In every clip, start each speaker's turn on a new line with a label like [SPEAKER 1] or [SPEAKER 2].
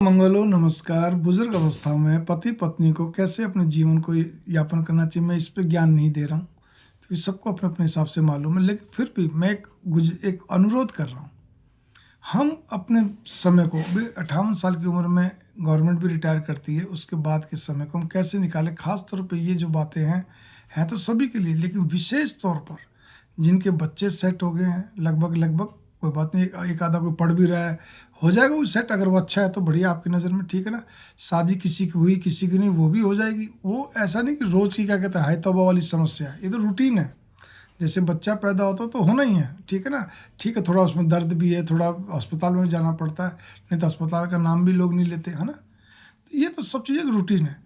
[SPEAKER 1] मंगलो नमस्कार। बुजुर्ग अवस्था में पति पत्नी को कैसे अपने जीवन को यापन करना चाहिए, मैं इस पे ज्ञान नहीं दे रहा हूँ क्योंकि सबको अपने अपने हिसाब से मालूम है। लेकिन फिर भी मैं एक अनुरोध कर रहा हूँ। हम अपने समय को भी 58 साल की उम्र में गवर्नमेंट भी रिटायर करती है, उसके बाद के समय को हम कैसे निकालें। खास तौर पे ये जो बातें हैं तो सभी के लिए, लेकिन विशेष तौर पर जिनके बच्चे सेट हो गए हैं लगभग कोई बात नहीं, एक आधा कोई पढ़ भी रहा है, हो जाएगा वो सेट। अगर वो अच्छा है तो बढ़िया आपकी नज़र में, ठीक है ना। शादी किसी की हुई किसी की नहीं, वो भी हो जाएगी। वो ऐसा नहीं कि रोज़ की क्या कहते हैं हाय तौबा वाली समस्या है, ये तो रूटीन है। जैसे बच्चा पैदा होता तो होना ही है, ठीक है ना। ठीक है, थोड़ा उसमें दर्द भी है, थोड़ा अस्पताल में भी जाना पड़ता है, नहीं तो अस्पताल का नाम भी लोग नहीं लेते, है ना। तो ये तो सब चीज़ें रूटीन है।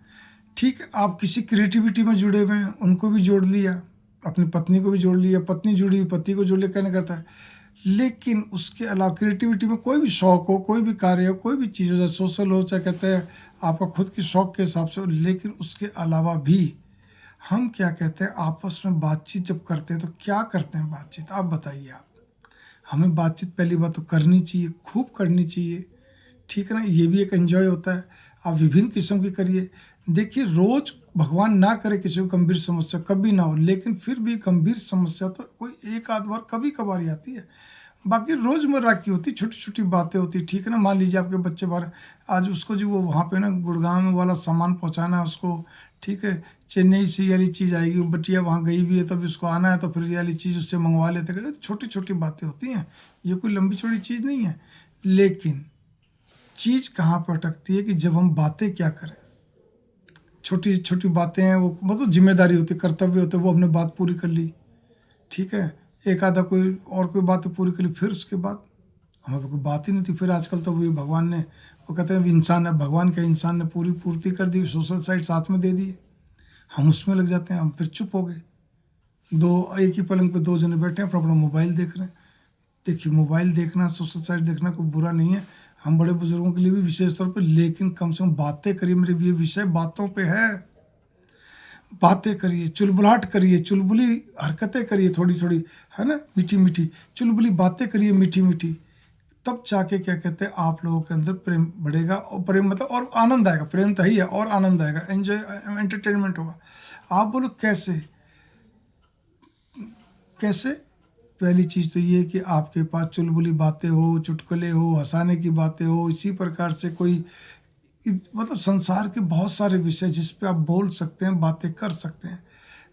[SPEAKER 1] ठीक है, आप किसी क्रिएटिविटी में जुड़े हुए हैं, उनको भी जोड़ लिया, अपनी पत्नी को भी जोड़ लिया, पत्नी जुड़ी पति को जोड़ लिया, कहने करता है। लेकिन उसके अलावा क्रिएटिविटी में कोई भी शौक हो, कोई भी कार्य हो, कोई भी चीज़ हो, चाहे सोशल हो, चाहे कहते हैं आपका खुद की शौक के हिसाब से हो, लेकिन उसके अलावा भी हम क्या कहते हैं आपस में बातचीत जब करते हैं तो क्या करते हैं बातचीत, आप बताइए। आप हमें बातचीत पहली बात तो करनी चाहिए, खूब करनी चाहिए, ठीक है ना। ये भी एक एंजॉय होता है। आप विभिन्न किस्म की करिए। देखिए, रोज भगवान ना करे किसी को गंभीर समस्या कभी ना हो, लेकिन फिर भी गंभीर समस्या तो कोई एक आध बार कभी कभार ही आती है। बाकी रोज़मर्रा की होती छोटी छोटी बातें होती, ठीक है ना। मान लीजिए आपके बच्चे बाहर, आज उसको जो वो वहाँ पे ना गुड़गांव में वाला सामान पहुँचाना है उसको, ठीक है। चेन्नई से ये वाली चीज़ आएगी, वो बटिया वहाँ गई भी है तब उसको आना है, तो फिर ये वाली चीज़ उससे मंगवा लेते हैं। छोटी छोटी बातें होती हैं, ये कोई लंबी चौड़ी चीज़ नहीं है। लेकिन चीज़ कहाँ पर अटकती है कि जब हम बातें क्या करें। छोटी छोटी बातें हैं, वो मतलब जिम्मेदारी होती, कर्तव्य होते, वो हमने बात पूरी कर ली, ठीक है। एक आधा कोई और कोई बात पूरी कर ली, फिर उसके बाद हमें कोई बात ही नहीं थी। फिर आजकल तो वही भगवान ने, वो कहते हैं इंसान है, भगवान का इंसान ने पूरी पूर्ति कर दी, सोशल साइट साथ में दे दी, हम उसमें लग जाते हैं। हम फिर चुप हो गए, एक ही पलंग पे दो जने बैठे हैं, अपना अपना मोबाइल देख रहे हैं। देखिए, मोबाइल देखना, सोशल साइट देखना कोई बुरा नहीं है, हम बड़े बुजुर्गों के लिए भी विशेष तौर पर, लेकिन कम से कम बातें करिए। मेरे ये विषय बातों पे है, बातें करिए, चुलबुलाहट करिए, चुलबुली हरकतें करिए थोड़ी थोड़ी, है ना, मीठी मीठी चुलबुली बातें करिए, मीठी मीठी। तब जाके क्या कहते हैं आप लोगों के अंदर प्रेम बढ़ेगा, और प्रेम मतलब और आनंद आएगा। प्रेम तो ही है और आनंद आएगा, एंजॉय एंटरटेनमेंट होगा। आप बोलो कैसे कैसे। पहली चीज़ तो ये कि आपके पास चुलबुली बातें हो, चुटकुले हो, हंसाने की बातें हो, इसी प्रकार से कोई मतलब संसार के बहुत सारे विषय जिस पे आप बोल सकते हैं, बातें कर सकते हैं।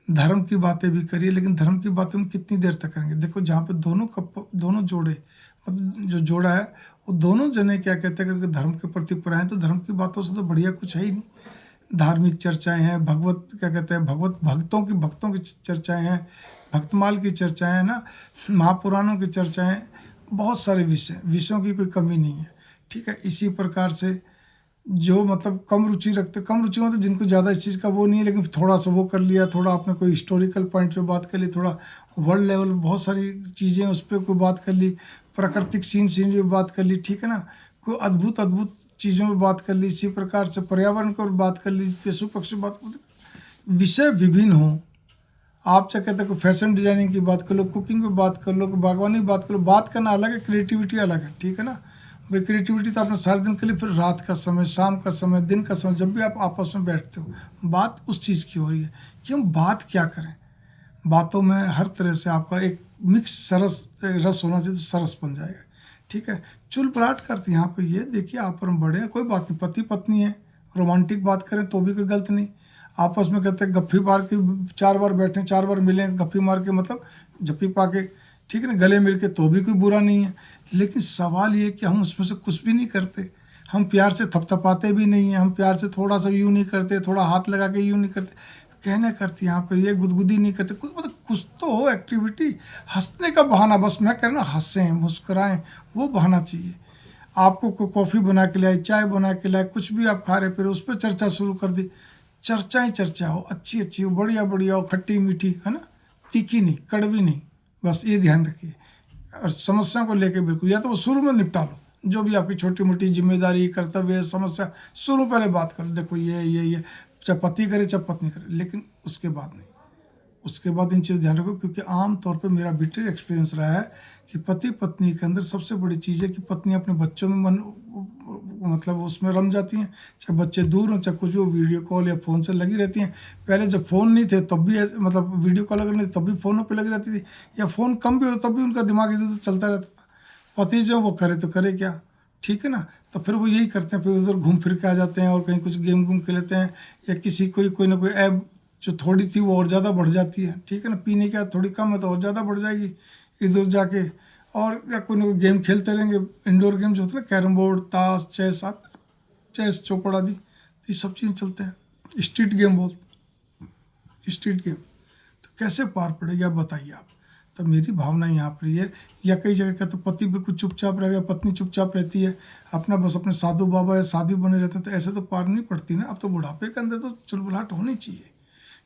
[SPEAKER 1] धर्म की बातें भी करिए, लेकिन धर्म की बातें हम कितनी देर तक करेंगे। देखो, जहाँ पे दोनों जोड़े, मतलब जो जोड़ा है वो दोनों जने क्या कहते हैं, अगर धर्म के प्रति परायण, तो धर्म की बातों से तो बढ़िया कुछ है ही नहीं। धार्मिक चर्चाएं हैं, भगवत क्या कहते हैं, भगवत भक्तों की चर्चाएं हैं, भक्तमाल की चर्चाएं हैं ना, महापुराणों की चर्चाएं, बहुत सारे विषयों की कोई कमी नहीं है, ठीक है। इसी प्रकार से जो मतलब कम रुचि रखते, कम रुचि मतलब जिनको ज़्यादा इस चीज़ का वो नहीं है, लेकिन थोड़ा सा वो कर लिया, थोड़ा आपने कोई हिस्टोरिकल पॉइंट पे बात कर ली, थोड़ा वर्ल्ड लेवल बहुत सारी चीज़ें उस पर कोई बात कर ली, प्राकृतिक सीन पे बात कर ली, ठीक है ना। कोई अद्भुत अद्भुत चीज़ों पे बात कर ली, इसी प्रकार से पर्यावरण को बात कर ली, पशु पक्षी बात, विषय विभिन्न हो। आप क्या कहते हैं, कोई फैशन डिजाइनिंग की बात कर लो, कुकिंग पे बात कर लो, बागवानी की बात कर लो। बात करना अलग है, क्रिएटिविटी अलग है, ठीक है ना। भाई क्रिएटिविटी तो आपने सारे दिन के लिए, फिर रात का समय, शाम का समय, दिन का समय, जब भी आप आपस में बैठते हो, बात उस चीज़ की हो रही है कि हम बात क्या करें। बातों में हर तरह से आपका एक मिक्स सरस रस होना चाहिए, तो सरस बन जाएगा, ठीक है। चुलबुलाहट करती यहाँ पे, ये देखिए आप पर हम बड़े हैं, कोई बात नहीं, पति पत्नी है, रोमांटिक बात करें तो भी कोई गलत नहीं। आपस में कहते हैं गप्फी मार के 4 बार बैठे, 4 बार मिले, गप्फी मार के मतलब जप्फी पा के, ठीक है ना, गले मिल के, तो भी कोई बुरा नहीं है। लेकिन सवाल ये कि हम उसमें से कुछ भी नहीं करते, हम प्यार से थपथपाते भी नहीं हैं, हम प्यार से थोड़ा सा यूँ नहीं करते, थोड़ा हाथ लगा के यूँ नहीं करते, कहने करती यहाँ पर ये गुदगुदी नहीं करते, कुछ मतलब कुछ तो हो एक्टिविटी, हंसने का बहाना। बस मैं कह रहा ना, हंसें मुस्कुराएं, वो बहाना चाहिए। आपको कोई कॉफ़ी बना के लाए, चाय बना के लाए, कुछ भी आप खा रहे, फिर उस पर चर्चा शुरू कर दी। चर्चा ही चर्चा हो, अच्छी अच्छी हो, बढ़िया बढ़िया हो, खट्टी मीठी, है ना, तीखी नहीं, कड़वी नहीं, बस ये ध्यान रखिए। और समस्या को लेके बिल्कुल, या तो वो शुरू में निपटा लो, जो भी आपकी छोटी मोटी जिम्मेदारी, कर्तव्य, समस्या, पहले बात करो, देखो ये चाहे पति करे चाहे पत्नी करे, लेकिन उसके बाद नहीं। उसके बाद इन चीज़ों ध्यान रखो, क्योंकि आम तौर पे मेरा बिटर एक्सपीरियंस रहा है कि पति पत्नी के अंदर सबसे बड़ी चीज़ है कि पत्नी अपने बच्चों में मतलब उसमें रम जाती हैं, चाहे बच्चे दूर हों चाहे कुछ हो, वीडियो कॉल या फ़ोन से लगी रहती हैं। पहले जब फ़ोन नहीं थे तब भी मतलब वीडियो कॉल अगर नहीं तब भी फ़ोनों पे लगी रहती थी, या फ़ोन कम भी हो तब भी उनका दिमाग इधर उधर चलता रहता था। पति जो वो करे तो करे क्या, ठीक है ना। तो फिर वो यही करते हैं, फिर उधर घूम फिर के आ जाते हैं और कहीं कुछ गेम गुम खेल लेते हैं, या किसी कोई ना कोई ऐप जो थोड़ी थी वो और ज़्यादा बढ़ जाती है, ठीक है ना। पीने की आदत थोड़ी कम है तो और ज़्यादा बढ़ जाएगी इधर जाके, और या कोई ना कोई गेम खेलते रहेंगे। इंडोर गेम जो होते हैं ना, कैरम बोर्ड, ताश, चेस चौपड़ आदि, तो ये सब चीज़ें चलते हैं। स्ट्रीट गेम स्ट्रीट गेम तो कैसे पार पड़ेगी आप बताइए आप। तो मेरी भावना यहाँ पर ये, या कई जगह का तो पति बिल्कुल चुपचाप रह गया, पत्नी चुपचाप रहती है, अपना बस अपने साधु बाबा या साधु बने रहते, तो ऐसे तो पार नहीं पड़ती ना। अब तो बुढ़ापे के अंदर तो चुलबुलाहट होनी चाहिए,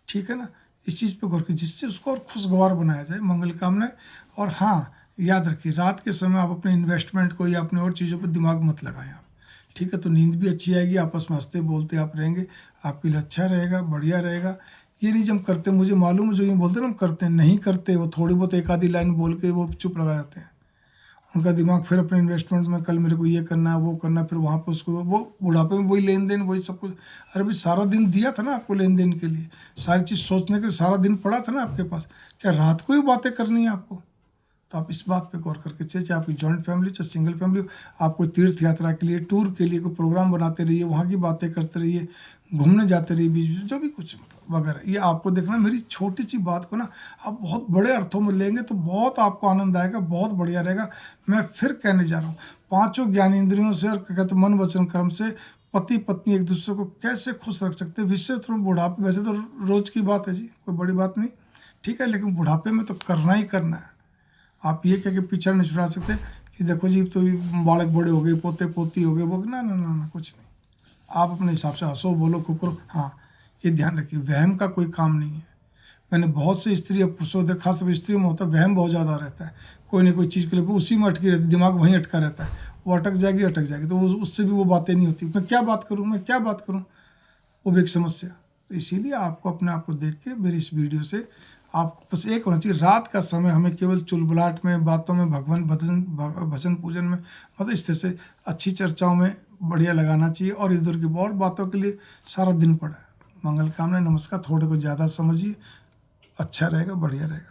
[SPEAKER 1] ठीक है ना। इस चीज़ पे गौर की, जिससे उसको और खुशगवार बनाया जाए, मंगल कामना। और हाँ, याद रखिए रात के समय आप अपने इन्वेस्टमेंट को या अपने और चीज़ों पर दिमाग मत लगाएं आप, ठीक है। तो नींद भी अच्छी आएगी, आपस में हंसते बोलते आप रहेंगे, आपके लिए अच्छा रहेगा, बढ़िया रहेगा। ये नहीं जब करते, मुझे मालूम है जो ये बोलते हैं ना हम करते हैं, नहीं करते, वो थोड़ी बहुत एक आधी लाइन बोल के वो चुप लगा जाते हैं। उनका दिमाग फिर अपने इन्वेस्टमेंट में, कल मेरे को ये करना है वो करना है, फिर वहाँ पे उसको वो बुढ़ापे में वही लेन देन वही सब कुछ। अरे भाई सारा दिन दिया था ना आपको लेन देन के लिए, सारी चीज़ सोचने के लिए सारा दिन पड़ा था ना आपके पास, क्या रात को ही बातें करनी है आपको। तो आप इस बात पे गौर करके चलिए, चाहे आपकी जॉइंट फैमिली चाहे सिंगल फैमिली हो, आप कोई तीर्थ यात्रा के लिए, टूर के लिए कोई प्रोग्राम बनाते रहिए, वहाँ की बातें करते रहिए, घूमने जाते रहिए बीच बीच, जो भी कुछ मतलब वगैरह। ये आपको देखना, मेरी छोटी सी बात को ना आप बहुत बड़े अर्थों में लेंगे तो बहुत आपको आनंद आएगा, बहुत बढ़िया रहेगा। मैं फिर कहने जा रहा हूँ, पांचों ज्ञानेंद्रियों से और क्या कहते हैं मन वचन कर्म से पति पत्नी एक दूसरे को कैसे खुश रख सकते हैं। विशेष रूप बुढ़ापे, वैसे तो रोज की बात है जी, कोई बड़ी बात नहीं, ठीक है, लेकिन बुढ़ापे में तो करना ही करना है। आप ये कह के पीछा नहीं छुड़ा सकते कि देखो जी तो बालक बड़े हो गए, पोते पोती हो गए, वो ना ना ना ना, कुछ नहीं। आप अपने हिसाब से हंसो बोलो खूब करो। हाँ, ये ध्यान रखिए, वहम का कोई काम नहीं है। मैंने बहुत से स्त्री और पुरुषों देखा, सब स्त्रियों में होता है वहम बहुत ज़्यादा रहता है, कोई ना कोई चीज़ के लिए उसी में अटकी रहती है, दिमाग वहीं अटका रहता है, वो अटक जाएगी तो उससे भी वो बातें नहीं होती, मैं क्या बात करूँ, वो भी एक समस्या। तो इसीलिए आपको अपने आप को देख के मेरी इस वीडियो से आपको बस एक होना चाहिए, रात का समय हमें केवल चुलबुलाहट में, बातों में, भगवान भजन पूजन में, मतलब इस तरह से अच्छी चर्चाओं में बढ़िया लगाना चाहिए, और इधर की और बातों के लिए सारा दिन पड़ा है। मंगल कामना, नमस्कार। थोड़े को ज़्यादा समझिए, अच्छा रहेगा, बढ़िया रहेगा।